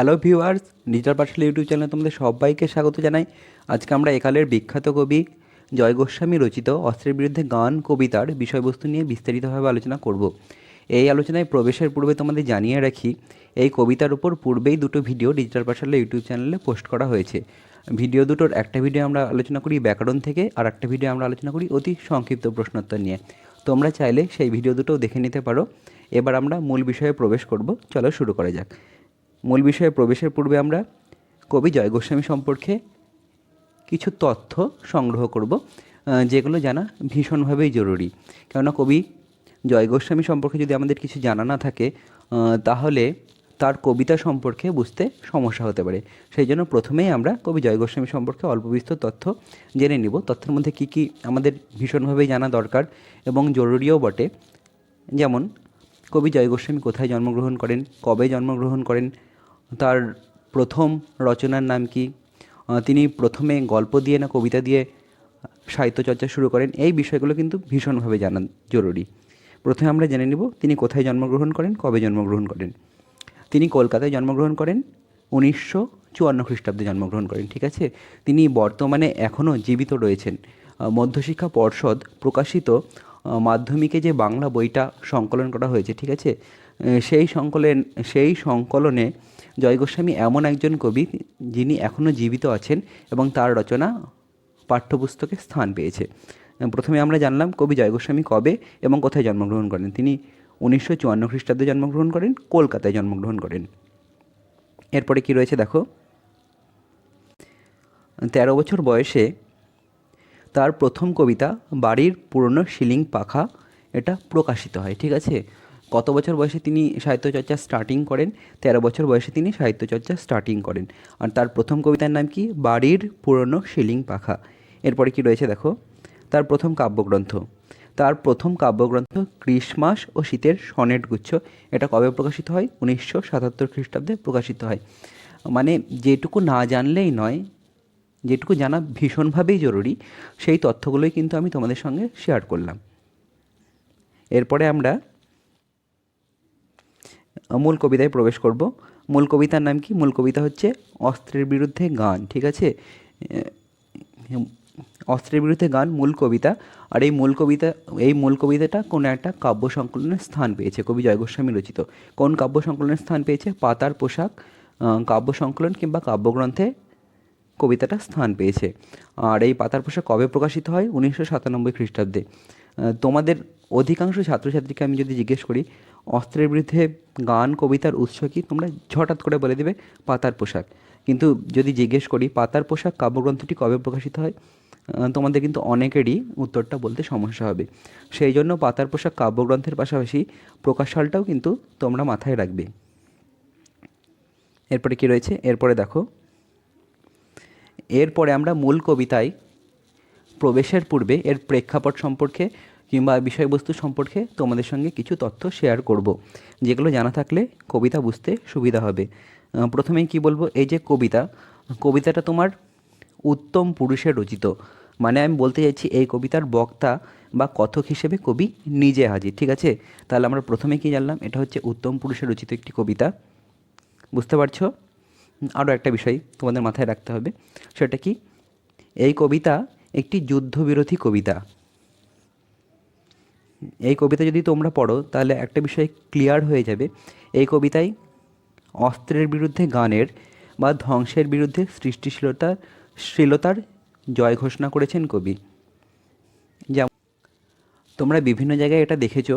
Hello viewers, digital পাঠশালা YouTube চ্যানেলে তোমাদের সবাইকে স্বাগত জানাই। আজকে আমরা একালের বিখ্যাত কবি জয় গোস্বামী রচিত অস্ত্রের বিরুদ্ধে গান কবিতার বিষয়বস্তু নিয়ে বিস্তারিতভাবে আলোচনা করব। এই আলোচনায় প্রবেশের পূর্বে তোমাদের জানিয়ে রাখি, এই কবিতার উপর পূর্বেই দুটো ভিডিও ডিজিটাল পাঠশালা ইউটিউব চ্যানেলে পোস্ট করা হয়েছে। ভিডিও দুটোর একটা ভিডিও আমরা আলোচনা করি ব্যাকরণ থেকে, আর একটা ভিডিও আমরা আলোচনা করি অতি সংক্ষিপ্ত প্রশ্নোত্তর নিয়ে। তোমরা চাইলে সেই ভিডিও দুটোও দেখে নিতে পারো। এবার আমরা মূল বিষয়ে প্রবেশ করব। চলো শুরু করা যাক। মূল বিষয়ে প্রবেশের পূর্বে আমরা কবি জয় গোস্বামী সম্পর্কে কিছু তথ্য সংগ্রহ করব, যেগুলো জানা ভীষণভাবেই জরুরি। কেননা কবি জয় গোস্বামী সম্পর্কে যদি আমাদের কিছু জানা না থাকে, তাহলে তার কবিতা সম্পর্কে বুঝতে সমস্যা হতে পারে। সেই জন্য প্রথমেই আমরা কবি জয় গোস্বামী সম্পর্কে অল্প বিস্তর তথ্য জেনে নিব। তথ্যের মধ্যে কী কী আমাদের ভীষণভাবেই জানা দরকার এবং জরুরিও বটে। যেমন কবি জয় গোস্বামী কোথায় জন্মগ্রহণ করেন, কবে জন্মগ্রহণ করেন, তার প্রথম রচনার নাম কি, তিনি প্রথমে গল্প দিয়ে না কবিতা দিয়ে সাহিত্যচর্চা শুরু করেন, এই বিষয়গুলো কিন্তু ভীষণভাবে জানা জরুরি। প্রথমে আমরা জেনে নিব তিনি কোথায় জন্মগ্রহণ করেন, কবে জন্মগ্রহণ করেন। তিনি কলকাতায় জন্মগ্রহণ করেন, 1954 খ্রিস্টাব্দে জন্মগ্রহণ করেন। ঠিক আছে, তিনি বর্তমানে এখনও জীবিত রয়েছেন। মধ্যশিক্ষা পর্ষদ প্রকাশিত মাধ্যমিকে যে বাংলা বইটা সংকলন করা হয়েছে, ঠিক আছে, সেই সংকলনে জয় গোস্বামী এমন একজন কবি যিনি এখনও জীবিত আছেন এবং তার রচনা পাঠ্যপুস্তকে স্থান পেয়েছে। প্রথমে আমরা জানলাম কবি জয় গোস্বামী কবে এবং কোথায় জন্মগ্রহণ করেন। তিনি 1954 খ্রিস্টাব্দে জন্মগ্রহণ করেন, কলকাতায় জন্মগ্রহণ করেন। এরপরে কি রয়েছে দেখো, 13 বছর বয়সে তার প্রথম কবিতা বাড়ির পুরনো শিলিং পাখা এটা প্রকাশিত হয়। ঠিক আছে, কত বছর বয়সে তিনি সাহিত্যচর্চা স্টার্টিং করেন? 13 বছর বয়সে তিনি সাহিত্যচর্চা স্টার্টিং করেন। আর তার প্রথম কবিতার নাম কি? বাড়ির পুরনো শিলিং পাখা। এরপরে কি রয়েছে দেখো, তার প্রথম কাব্যগ্রন্থ। তার প্রথম কাব্যগ্রন্থ ক্রিসমাস ও শীতের সনেট গুচ্ছ, এটা কবে প্রকাশিত হয়? 1977 খ্রিস্টাব্দে প্রকাশিত হয়। মানে যেটুকু না জানলেই নয়, যেটুকু জানা ভীষণভাবেই জরুরি, সেই তথ্যগুলোই কিন্তু আমি তোমাদের সঙ্গে শেয়ার করলাম। এরপরে আমরা মূল কবিতায় প্রবেশ করব। মূল কবিতার নাম কি? মূল কবিতা হচ্ছে অস্ত্রের বিরুদ্ধে গান। ঠিক আছে, অস্ত্রের বিরুদ্ধে গান মূল কবিতা। আর এই মূল কবিতাটা কোনো একটা কাব্য সংকলনের স্থান পেয়েছে, কবি জয় গোস্বামী রচিত। কোন কাব্য সংকলনের স্থান পেয়েছে? পাতার পোশাক কাব্য সংকলন কিংবা কাব্যগ্রন্থে কবিতাটা স্থান পেয়েছে। আর এই পাতার পোশাক কবে প্রকাশিত হয়? 1997 খ্রিস্টাব্দে। তোমাদের অধিকাংশ ছাত্রছাত্রীকে আমি যদি জিজ্ঞেস করি অস্ত্রের বিরুদ্ধে গান কবিতার উৎস কী, তোমরা হঠাৎ করে বলে দেবে পাতার পোশাক। কিন্তু যদি জিজ্ঞেস করি পাতার পোশাক কাব্যগ্রন্থটি কবে প্রকাশিত হয়, তোমাদের কিন্তু অনেকেরই উত্তরটা বলতে সমস্যা হবে। সেই জন্য পাতার পোশাক কাব্যগ্রন্থের পাশাপাশি প্রকাশ সালটাও কিন্তু তোমরা মাথায় রাখবে। এরপরে কি রয়েছে? এরপরে দেখো, এরপরে আমরা মূল কবিতায় প্রবেশের পূর্বে এর প্রেক্ষাপট সম্পর্কে কিংবা বিষয়বস্তু সম্পর্কে তোমাদের সঙ্গে কিছু তথ্য শেয়ার করব, যেগুলো জানা থাকলে কবিতা বুঝতে সুবিধা হবে। প্রথমেই কি বলবো, এই যে কবিতাটা তোমার উত্তম পুরুষে রচিত। মানে আমি বলতে চাইছি এই কবিতার বক্তা বা কথক হিসেবে কবি নিজে হাজির। ঠিক আছে, তাহলে আমরা প্রথমে কি জানলাম, এটা হচ্ছে উত্তম পুরুষে রচিত একটি কবিতা। বুঝতে পারছো? আরও একটা বিষয় তোমাদের মাথায় রাখতে হবে, সেটা কি, এই কবিতা একটি যুদ্ধবিরোধী কবিতা। এই কবিতা যদি তোমরা পড়ো তাহলে একটা বিষয় ক্লিয়ার হয়ে যাবে, এই কবিতায় অস্ত্রের বিরুদ্ধে গানের বা ধ্বংসের বিরুদ্ধে সৃষ্টিশীলতার জয় ঘোষণা করেছেন কবি। যেমন তোমরা বিভিন্ন জায়গায় এটা দেখেছো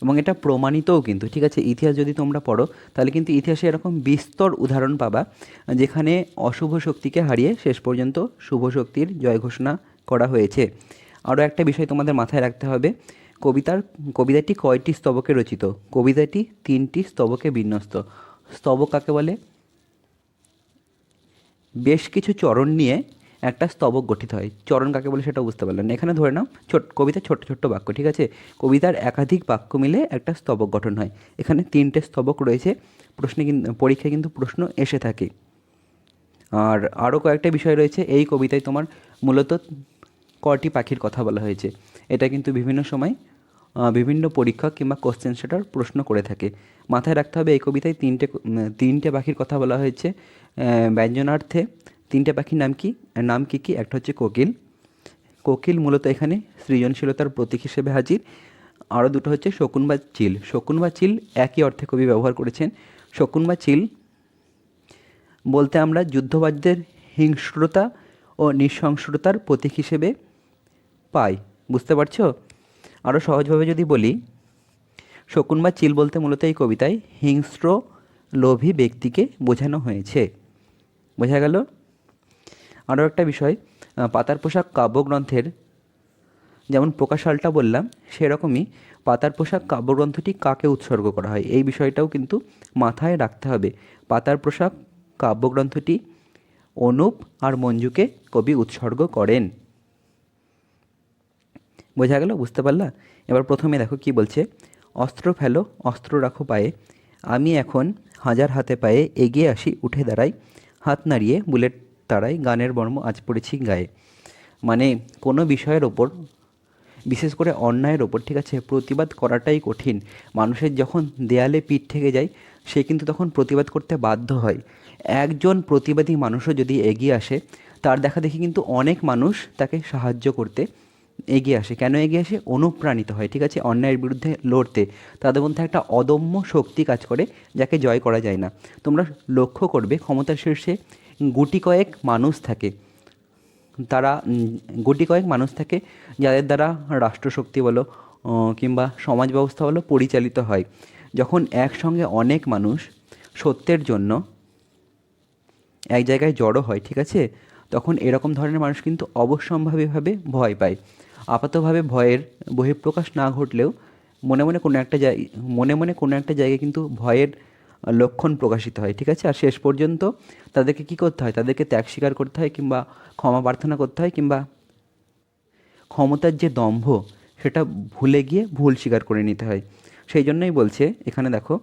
এবং এটা প্রমাণিতও কিন্তু। ঠিক আছে, ইতিহাস যদি তোমরা পড়ো তাহলে কিন্তু ইতিহাসে এরকম বিস্তর উদাহরণ পাবা যেখানে অশুভ শক্তিকে হারিয়ে শেষ পর্যন্ত শুভ শক্তির জয় ঘোষণা করা হয়েছে। আরও একটা বিষয় তোমাদের মাথায় রাখতে হবে, কবিতাটি কয়টি স্তবকে রচিত? কবিতাটি 3টি স্তবকে বিন্যস্ত। স্তবক কাকে বলে? বেশ কিছু চরণ নিয়ে একটা স্তবক গঠিত হয়। চরণ কাকে বলে সেটা বুঝতে পারলেন না। এখানে ধরে নাও কবিতার ছোট্ট ছোট্ট বাক্য। ঠিক আছে, কবিতার একাধিক বাক্য মিলে একটা স্তবক গঠন হয়। এখানে 3টে স্তবক রয়েছে। পরীক্ষায় কিন্তু প্রশ্ন এসে থাকে। আর আরও কয়েকটা বিষয় রয়েছে। এই কবিতায় তোমার মূলত কটি পাখির কথা বলা হয়েছে, এটা কিন্তু বিভিন্ন সময় বিভিন্ন পরীক্ষক কিংবা কোশ্চেন সেটার প্রশ্ন করে থাকে। মাথায় রাখতে হবে এই কবিতায় তিনটে পাখির কথা বলা হয়েছে। ব্যঞ্জনার্থে তিনটে পাখির নাম কি নাম কি কি একটা হচ্ছে কোকিল। কোকিল মূলত এখানে সৃজনশীলতার প্রতীক হিসেবে হাজির। আরও দুটো হচ্ছে শকুন বা চিল। শকুন বা চিল একই অর্থে কবি ব্যবহার করেছেন। শকুন বা চিল বলতে আমরা যুদ্ধবাজদের হিংস্রতা ও নৃশংসতার প্রতীক হিসেবে পাই। বুঝতে পারছো? আরও সহজভাবে যদি বলি, শকুন বা চিল বলতে মূলত এই কবিতায় হিংস্র লোভী ব্যক্তিকে বোঝানো হয়েছে। বোঝা গেল? আরও একটা বিষয়, পাতার পোশাক কাব্যগ্রন্থের যেমন প্রকাশালটা বললাম, সেরকমই পাতার পোশাক কাব্যগ্রন্থটি কাকে উৎসর্গ করা হয় এই বিষয়টাও কিন্তু মাথায় রাখতে হবে। পাতার পোশাক কাব্যগ্রন্থটি অনুপ আর মঞ্জুকে কবি উৎসর্গ করেন। বোঝা গেল? বুঝতে পারলা? এবার প্রথমে দেখো কি বলছে, অস্ত্র ফেলো অস্ত্র রাখো পায়ে, আমি এখন হাজার হাতে পায়ে এগিয়ে আসি উঠে দাঁড়াই, হাত নাড়িয়ে বুলেট তাড়াই, গানের বর্ম আজ পড়েছি গায়ে। মানে কোনো বিষয়ের ওপর, বিশেষ করে অন্যায়ের ওপর, ঠিক আছে, প্রতিবাদ করাটাই কঠিন। মানুষের যখন দেয়ালে পিঠ থেকে যায়, সে কিন্তু তখন প্রতিবাদ করতে বাধ্য হয়। একজন প্রতিবাদী মানুষও যদি এগিয়ে আসে, তার দেখাদেখি কিন্তু অনেক মানুষ তাকে সাহায্য করতে এগিয়ে আসে। কেন এগিয়ে আসে? অনুপ্রাণিত হয়, ঠিক আছে, অন্যায়ের বিরুদ্ধে লড়তে। তাদের মধ্যে একটা অদম্য শক্তি কাজ করে, যাকে জয় করা যায় না। তোমরা লক্ষ্য করবে ক্ষমতার শীর্ষে গুটি কয়েক মানুষ থাকে। তারা গুটি কয়েক মানুষ থাকে যাদের দ্বারা রাষ্ট্রশক্তি বলো কিংবা সমাজ ব্যবস্থা বলো পরিচালিত হয়। যখন একসঙ্গে অনেক মানুষ সত্যের জন্য এক জায়গায় জড়ো হয়, ঠিক আছে, তখন এরকম ধরনের মানুষ কিন্তু অবশ্যম্ভাবীভাবে ভয় পায়। আপাতভাবে ভয়ের বহিঃপ্রকাশ না ঘটলেও মনে মনে কোনো একটা জায়গায় কিন্তু ভয়ের লক্ষণ প্রকাশিত হয়, ঠিক আছে। আর শেষ পর্যন্ত তাদেরকে কী করতে হয়? তাদেরকে ত্যাগ স্বীকার করতে হয় কিংবা ক্ষমা প্রার্থনা করতে হয়, কিংবা ক্ষমতার যে দম্ভ সেটা ভুলে গিয়ে ভুল স্বীকার করে নিতে হয়। সেই জন্যই বলছে এখানে দেখো,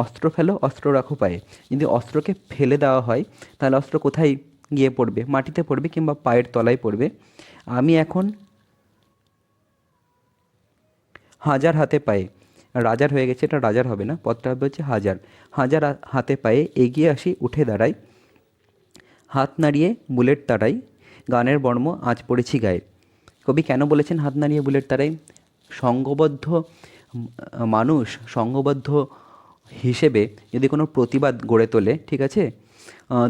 অস্ত্র ফেলো অস্ত্র রাখো পায়ে। যদি অস্ত্রকে ফেলে দেওয়া হয়, তাহলে অস্ত্র কোথায় গিয়ে পড়বে? মাটিতে পড়বে কিংবা পায়ের তলায় পড়বে। আমি এখন হাজার হাতে পায়ে, রাজার হয়ে গেছে, এটা রাজার হবে না, পদটা হবে হচ্ছে হাজার। হাজার হাতে পায়ে এগিয়ে আসি উঠে দাঁড়াই, হাত নাড়িয়ে বুলেট তাড়াই, গানের বর্ম আজ পড়েছি গায়ে। কবি কেন বলেছেন হাত নাড়িয়ে বুলেট তাড়াই? সংঘবদ্ধ মানুষ সংঘবদ্ধ হিসেবে যদি কোনো প্রতিবাদ গড়ে তোলে, ঠিক আছে,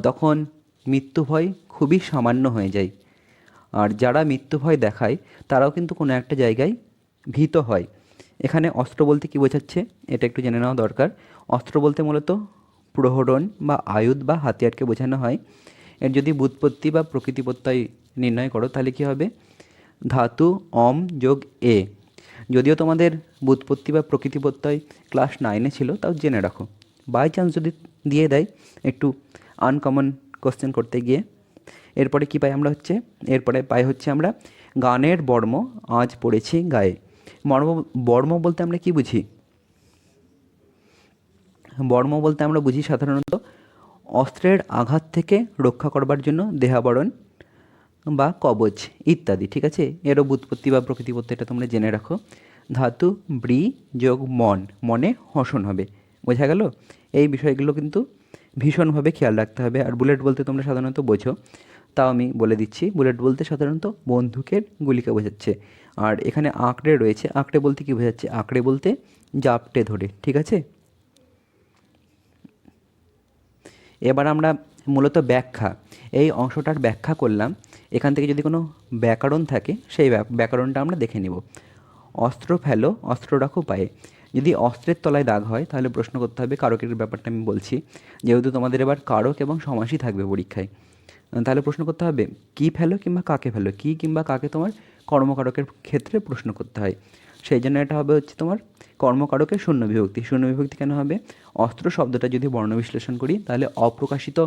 তখন মৃত্যু ভয় খুবই সামান্য হয়ে যায়। আর যারা মৃত্যু ভয় দেখায়, তারাও কিন্তু কোনো একটা জায়গায় ভীত হয়। এখানে অস্ত্র বলতে কী বোঝাচ্ছে এটা একটু জেনে নেওয়া দরকার। অস্ত্র বলতে মূলত প্রহরণ বা আয়ুধ বা হাতিয়ারকে বোঝানো হয়। এর যদি ব্যুৎপত্তি বা প্রকৃতি প্রত্যয় নির্ণয় করো, তাহলে কী হবে? ধাতু অম যোগ এ। যদিও তোমাদের ব্যুৎপত্তি বা প্রকৃতি প্রত্যয় ক্লাস 9-এ ছিল, তাও জেনে রাখো, বাই চান্স যদি দিয়ে দেয় একটু আনকমন কোশ্চেন করতে গিয়ে। এরপরে কী পাই আমরা হচ্ছে, এরপরে পাই হচ্ছে আমরা গানের বর্ম আজ পড়েছি গায়ে। বর্ম বলতে আমরা কি বুঝি? বর্ম বলতে আমরা বুঝি সাধারণত অস্ত্রের আঘাত থেকে রক্ষা করবার জন্য দেহাবরণ বা কবচ ইত্যাদি, ঠিক আছে। এরও ব্যুৎপত্তি বা প্রকৃতিপত্তি এটা তোমরা জেনে রাখো। ধাতু ব্রি যোগ মন, মনে হসন হবে। বোঝা গেল? এই বিষয়গুলো কিন্তু ভীষণভাবে খেয়াল রাখতে হবে। আর বুলেট বলতে তোমরা সাধারণত বোঝো, তাও আমি বলে দিচ্ছি, বুলেট বলতে সাধারণত বন্দুকের গুলিকে বোঝাচ্ছে। আর এখানে আঁকড়ে রয়েছে, আঁকড়ে বলতে কী বোঝাচ্ছে? আঁকড়ে বলতে জাপটে ধরে, ঠিক আছে। এবার আমরা মূলত ব্যাখ্যা, এই অংশটার ব্যাখ্যা করলাম। এখান থেকে যদি কোনো ব্যাকরণ থাকে, সেই ব্যাকরণটা আমরা দেখে নেব। অস্ত্র ফেলো অস্ত্র রাখো পায়ে। যদি অস্ত্রের তলায় দাগ হয়, তাহলে প্রশ্ন করতে হবে, কারকের ব্যাপারটা আমি বলছি, যেহেতু তোমাদের এবার কারক এবং সমাসই থাকবে পরীক্ষায়। তাহলে প্রশ্ন করতে হবে কি ফেলো কিংবা কাকে ফেলো, কি কিংবা কাকে তোমার কর্মকারকের ক্ষেত্রে প্রশ্ন করতে হয়। সেই জন্য এটা হবে হচ্ছে তোমার কর্মকারকের শূন্য বিভক্তি। শূন্য বিভক্তি কেন হবে? অস্ত্র শব্দটা যদি বর্ণ বিশ্লেষণ করি, তাহলে অপ্রকাশিত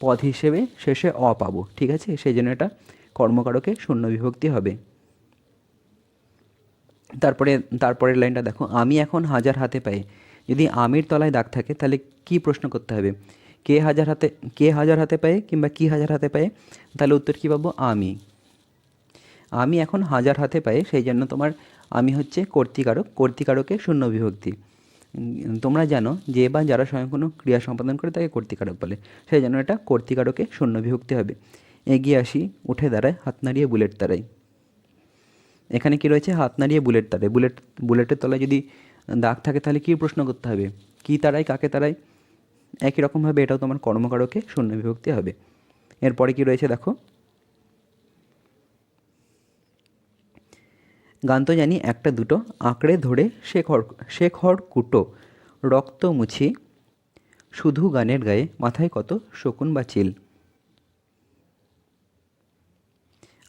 পদ হিসেবে শেষে অ পাবো, ঠিক আছে। সেই জন্য এটা কর্মকারকের শূন্য বিভক্তি হবে। তারপরের লাইনটা দেখো, আমি এখন হাজার হাতে পায়ে। যদি আমির তলায় দাগ থাকে, তাহলে কি প্রশ্ন করতে হবে? কে হাজার হাতে পায়ে কিংবা কি হাজার হাতে পায়ে? তাহলে উত্তর কী পাবো? আমি এখন হাজার হাতে পায়ে। সেই জন্য তোমার আমি হচ্ছে কর্তৃকারক, কর্তৃকারকে শূন্য বিভক্তি। তোমরা জানো যে বা যারা স্বয়ং কোনো ক্রিয়া সম্পাদন করে তাকে কর্তৃকারক বলে, সেই জন্য এটা কর্তৃকারকে শূন্য বিভক্তি হবে। এগিয়ে আসি, উঠে দাঁড়ায়, হাত নাড়িয়ে বুলেট তাড়াই। এখানে কি রয়েছে? হাত নাড়িয়ে বুলেট তাড়াই। বুলেটের তলায় যদি দাগ থাকে তাহলে কী প্রশ্ন করতে হবে? কী তাড়াই, কাকে তাড়াই? একই রকমভাবে এটাও তোমার কর্মকারকে শূন্য বিভক্তি হবে। এরপরে কি রয়েছে দেখো, গান তো জানি একটা দুটো, আঁকড়ে ধরে শেখর কুটো, রক্ত মুছি, শুধু গানের গায়ে, মাথায় কত শকুন বা চিল।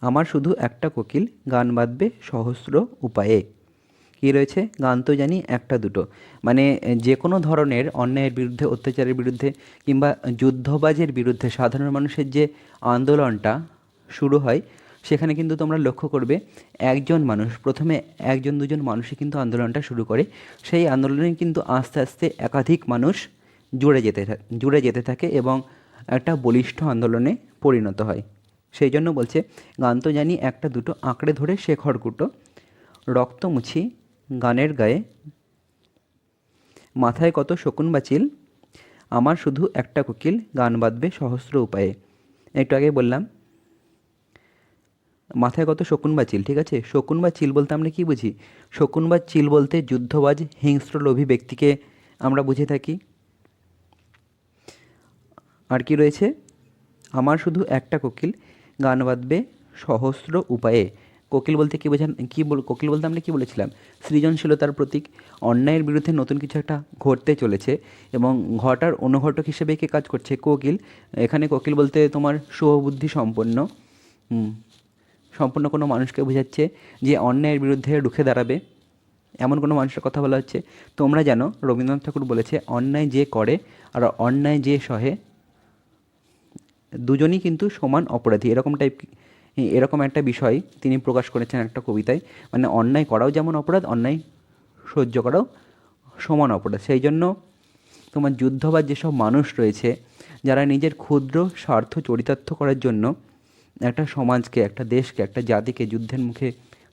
আমার শুধু একটা কোকিল, গান বাঁধবে সহস্র উপায়ে। কী রয়েছে? গান তো জানি একটা দুটো, মানে যে কোনো ধরনের অন্যায়ের বিরুদ্ধে, অত্যাচারের বিরুদ্ধে কিংবা যুদ্ধবাজের বিরুদ্ধে সাধারণ মানুষের যে আন্দোলনটা শুরু হয়, সেখানে কিন্তু তোমরা লক্ষ্য করবে একজন মানুষ, প্রথমে একজন দুজন মানুষই কিন্তু আন্দোলনটা শুরু করে। সেই আন্দোলনে কিন্তু আস্তে আস্তে একাধিক মানুষ জুড়ে যেতে থাকে এবং একটা বলিষ্ঠ আন্দোলনে পরিণত হয়। সেই জন্য বলছে, গান তো জানি একটা দুটো, আঁকড়ে ধরে শেখর কুটো, রক্ত মুছি গানের গায়ে, মাথায় কত শকুন বা চিল, আমার শুধু একটা কোকিল, গান বাঁধবে সহস্র উপায়ে। একটু আগে বললাম মাথায় কত শকুন বা চিল, ঠিক আছে? শকুন বা চিল বলতে আমরা কী বুঝি? শকুন বা চিল বলতে যুদ্ধবাজ, হিংস্র লোভী ব্যক্তিকে আমরা বুঝে থাকি। আর কি রয়েছে? আমার শুধু একটা কোকিল, গান বাঁধবে সহস্র উপায়ে। কোকিল বলতে কী বোঝান, কোকিল বলতে আমরা কী বলেছিলাম? সৃজনশীলতার প্রতীক। অন্যায়ের বিরুদ্ধে নতুন কিছু একটা ঘটতে চলেছে এবং ঘটার অনুঘটক হিসেবে কে কাজ করছে? কোকিল। এখানে কোকিল বলতে তোমার শুভবুদ্ধি সম্পন্ন সম্পূর্ণ কোনো মানুষকে বোঝাচ্ছে যে অন্যায়ের বিরুদ্ধে রুখে দাঁড়াবে, এমন কোনো মানুষের কথা বলা হচ্ছে। তোমরা জানো রবীন্দ্রনাথ ঠাকুর বলেছে, অন্যায় যে করে আর অন্যায় যে সহে দুজনই কিন্তু সমান অপরাধী। এরকম একটা বিষয় তিনি প্রকাশ করেছেন একটা কবিতায়। মানে অন্যায় করাও যেমন অপরাধ, অন্যায় সহ্য করাও সমান অপরাধ। সেই জন্য তোমার যুদ্ধবাজ যেসব মানুষ রয়েছে, যারা নিজের ক্ষুদ্র স্বার্থ চরিতার্থ করার জন্য একটা সমাজকে, একটা দেশকে, একটা জাতিকে যুদ্ধের মুখে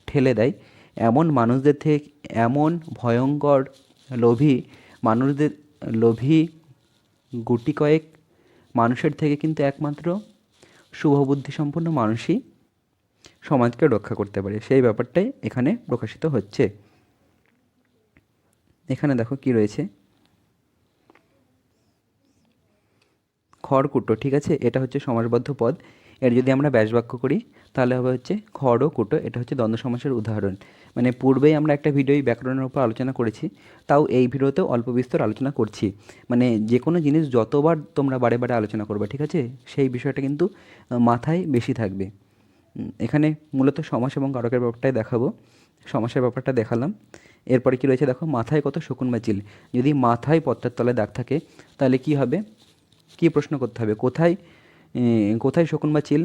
ঠেলে দেয়, এমন মানুষদের থেকে, এমন ভয়ঙ্কর লোভী মানুষদের, লোভী গুটি কয়েক মানুষের থেকে কিন্তু একমাত্র শুভবুদ্ধিসম্পন্ন মানুষই সমাজকে রক্ষা করতে পারে। সেই ব্যাপারটাই এখানে প্রকাশিত হচ্ছে। এখানে দেখো কি রয়েছে, খড়কুটো, ঠিক আছে? এটা হচ্ছে সমাসবদ্ধ পদ। এর যদি আমরা ব্যাসবাক্য করি তাহলে হবে হচ্ছে খড় ও কুটো। এটা হচ্ছে দ্বন্দ্ব সমাসের উদাহরণ। মানে পূর্বেই আমরা একটা ভিডিওই ব্যাকরণের উপর আলোচনা করেছি, তাও এই ভিডিওতেও অল্প বিস্তর আলোচনা করছি। মানে যে কোনো জিনিস যতবার তোমরা বারে বারে আলোচনা করবে, ঠিক আছে, সেই বিষয়টা কিন্তু মাথায় বেশি থাকবে। এখানে মূলত সমাস এবং কারকের ব্যাপারটাই দেখাবো। সমাসের ব্যাপারটা দেখালাম। এরপরে কি রয়েছে দেখো, মাথায় কত শকুন বা চিল। যদি মাথায় পদ্মার তলায় দাগ থাকে তাহলে কি হবে? কী প্রশ্ন করতে হবে? কোথায় শকুন বা চিল?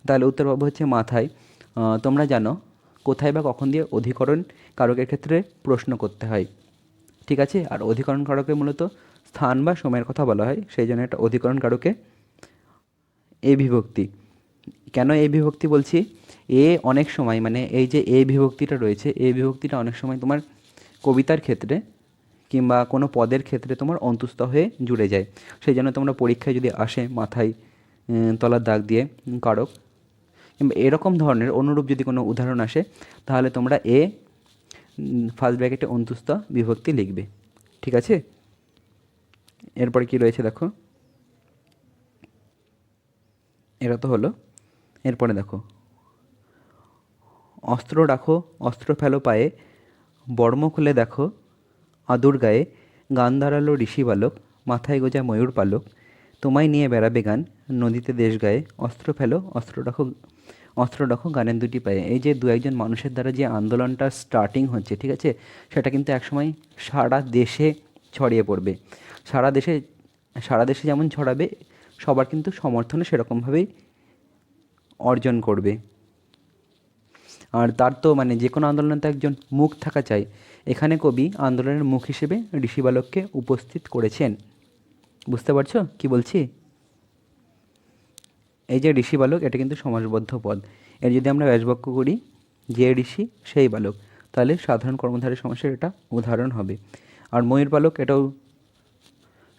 তাহলে উত্তর পাবো হচ্ছে মাথায়। তোমরা জানো কোথায় বা কখন দিয়ে অধিকরণ কারকের ক্ষেত্রে প্রশ্ন করতে হয়, ঠিক আছে? আর অধিকরণ কারকে মূলত স্থান বা সময়ের কথা বলা হয়, সেই জন্য এটা অধিকরণ কারকে এ বিভক্তি। কেন এ বিভক্তি বলছি? অনেক সময়, মানে এই যে এ বিভক্তিটা রয়েছে, এ বিভক্তিটা অনেক সময় তোমার কবিতার ক্ষেত্রে কিংবা কোনো পদের ক্ষেত্রে তোমার অন্তুস্থ হয়ে জুড়ে যায়। সেই জন্য তোমরা পরীক্ষায় যদি আসে মাথায় তলার দাগ দিয়ে কারক কিংবা এরকম ধরনের অনুরূপ যদি কোনো উদাহরণ আসে, তাহলে তোমরা ফার্স্ট ব্র্যাকেটে অন্তুস্থ বিভক্তি লিখবে, ঠিক আছে? এরপরে কি রয়েছে দেখো, এটা তো হলো। এরপরে দেখো, অস্ত্র রাখো, অস্ত্র ফেলো পায়ে, বর্ম খুলে দেখো আদুর গায়ে, গান দাঁড়ালো ঋষি বালক, মাথায় গোজা ময়ূর পালক, তোমায় নিয়ে বেড়াবে গান, নদীতে দেশ গায়ে, অস্ত্র ফেলো, অস্ত্র রাখো গানের দুটি পায়ে। এই যে দু একজন মানুষের দ্বারা যে আন্দোলনটা স্টার্টিং হচ্ছে, ঠিক আছে, সেটা কিন্তু একসময় সারা দেশে ছড়িয়ে পড়বে। সারা দেশে সারা দেশে যেমন ছড়াবে, সবার কিন্তু সমর্থনে সেরকমভাবেই অর্জন করবে। আর তার তো মানে যে কোনো আন্দোলনে তো একজন মুখ থাকা চাই। এখানে কবি আন্দোলনের মুখ হিসেবে ঋষি বালককে উপস্থিত করেছেন। বুঝতে পারছো কি বলছি? এই যে ঋষি বালক, এটা কিন্তু সমাসবদ্ধ পদ। এর যদি আমরা ব্যাসবাক্য করি, যে ঋষি সেই বালক, তাহলে সাধারণ কর্মধারী সমাসের এটা উদাহরণ হবে। আর ময়ূর পালক এটাও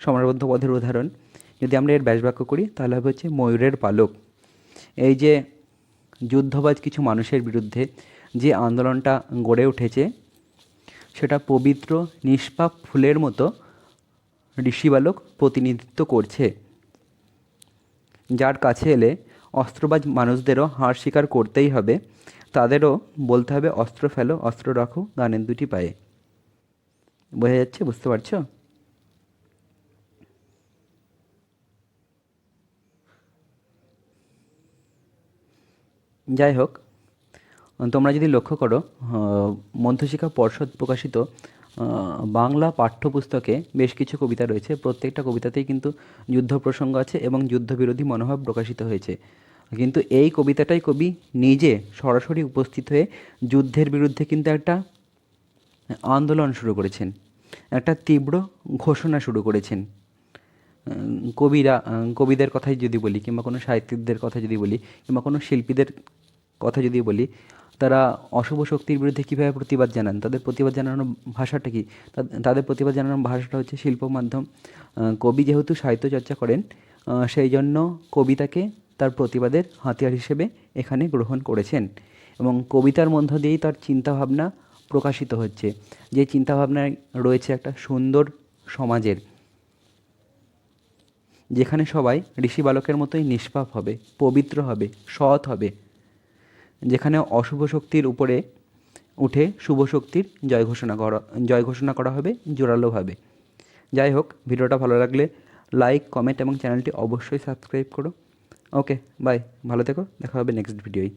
সমাসবদ্ধ পদের উদাহরণ। যদি আমরা এর ব্যাসবাক্য করি তাহলে হবে হচ্ছে ময়ূরের পালক। এই যে যুদ্ধবাজ কিছু মানুষের বিরুদ্ধে যে আন্দোলনটা গড়ে উঠেছে সেটা পবিত্র নিষ্পাপ ফুলের মতো ঋষিবালক প্রতিনিধিত্ব করছে, যার কাছে এলে অস্ত্রবাজ মানুষদেরও হার স্বীকার করতেই হবে, তাদেরও বলতে হবে অস্ত্র ফেলো, অস্ত্র রাখো গানের দুটি পায়ে। বোঝা যাচ্ছে? বুঝতে পারছো? যাই হোক, তোমরা যদি লক্ষ্য করো মধ্যশিক্ষা পর্ষদ প্রকাশিত বাংলা পাঠ্যপুস্তকে বেশ কিছু কবিতা রয়েছে। প্রত্যেকটা কবিতাতেই কিন্তু যুদ্ধ প্রসঙ্গ আছে এবং যুদ্ধবিরোধী মনোভাব প্রকাশিত হয়েছে। কিন্তু এই কবিতাটাই কবি নিজে সরাসরি উপস্থিত হয়ে যুদ্ধের বিরুদ্ধে কিন্তু একটা আন্দোলন শুরু করেছেন, একটা তীব্র ঘোষণা শুরু করেছেন। কবিদের কথাই যদি বলি, কিংবা কোনো সাহিত্যিকদের কথা যদি বলি, কিংবা কোনো শিল্পীদের কথা যদি বলি, তারা অশুভ শক্তির বিরুদ্ধে কীভাবে প্রতিবাদ জানান, তাদের প্রতিবাদ জানানোর ভাষাটা কী? তাদের প্রতিবাদ জানানোর ভাষাটা হচ্ছে শিল্প মাধ্যম। কবি যেহেতু সাহিত্য চর্চা করেন, সেই জন্য কবিতাকে তার প্রতিবাদের হাতিয়ার হিসেবে এখানে গ্রহণ করেছেন এবং কবিতার মধ্য দিয়েই তার চিন্তাভাবনা প্রকাশিত হচ্ছে, যে চিন্তাভাবনায় রয়েছে একটা সুন্দর সমাজের, যেখানে সবাই ঋষি বালকের মতোই নিষ্পাপ হবে, পবিত্র হবে, সৎ হবে, যেখানে অশুভ শক্তির উপরে উঠে শুভ শক্তির জয় ঘোষণা করা হবে জোরালোভাবে। যাই হোক, ভিডিওটা ভালো লাগলে লাইক, কমেন্ট এবং চ্যানেলটি অবশ্যই সাবস্ক্রাইব করো। ওকে, বাই, ভালো থেকো, দেখা হবে নেক্সট ভিডিওয়।